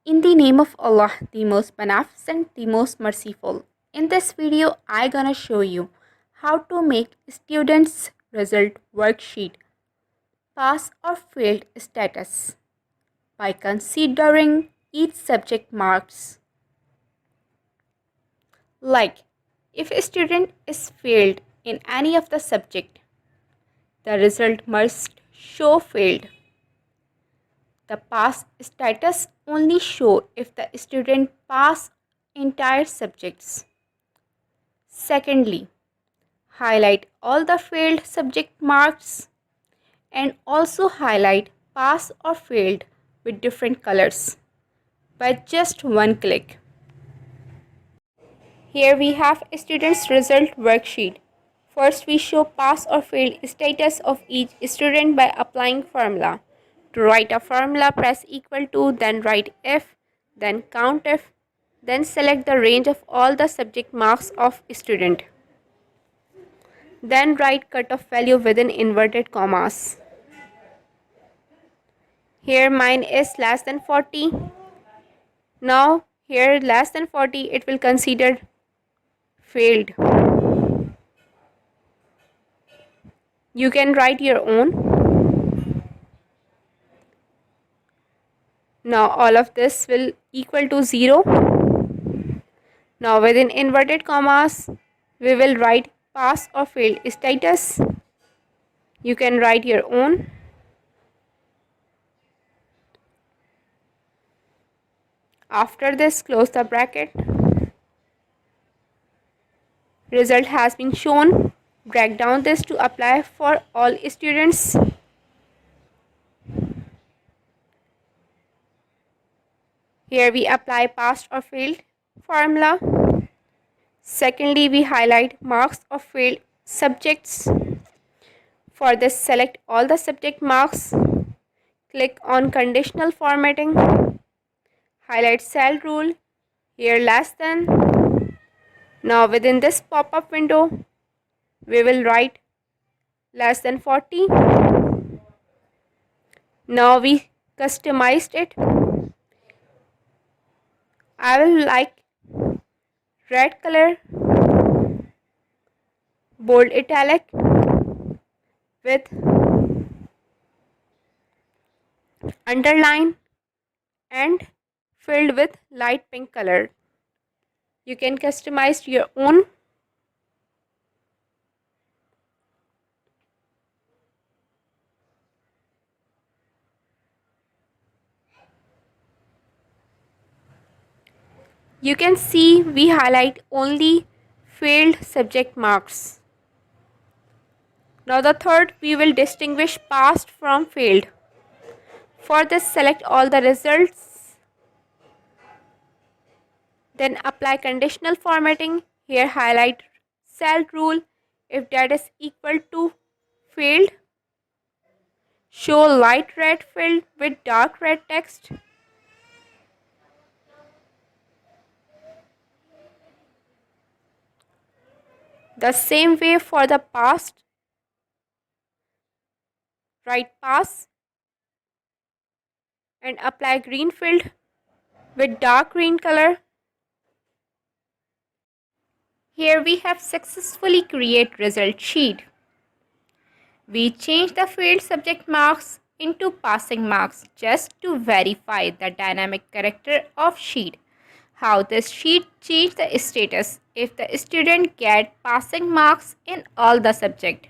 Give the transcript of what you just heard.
In the name of Allah, the most beneficent, the most merciful. In this video, I gonna show you how to make students' result worksheet pass or failed status by considering each subject marks. Like, if a student is failed in any of the subject, the result must show failed. The pass status only show if the student pass entire subjects. Secondly, highlight all the failed subject marks and also highlight pass or failed with different colors by just one click. Here we have a student's result worksheet. First, we show pass or failed status of each student by applying formula. To write a formula, press equal to, then write if, then count if, then select the range of all the subject marks of student. Then write cutoff value within inverted commas. Here mine is less than 40. Now here less than 40, it will consider failed. You can write your own. Now all of this will equal to 0. Now within inverted commas, we will write pass or failed status. You can write your own. After this, close the bracket. Result has been shown. Drag down this to apply for all students. Here we apply passed or failed formula. Secondly, we highlight marks of failed subjects. For this, select all the subject marks. Click on conditional formatting. Highlight cell rule. Here less than. Now within this pop-up window, we will write less than 40. Now we customized it. I will like red color, bold italic with underline and filled with light pink color. You can customize your own. You can see we highlight only failed subject marks. Now the third, we will distinguish passed from failed. For this, select all the results. Then apply conditional formatting. Here highlight cell rule. If that is equal to failed, show light red field with dark red text. The same way for the passed, write pass and apply green field with dark green color. Here we have successfully created result sheet. We change the failed subject marks into passing marks just to verify the dynamic character of sheet. How this sheet change the status if the student get passing marks in all the subject.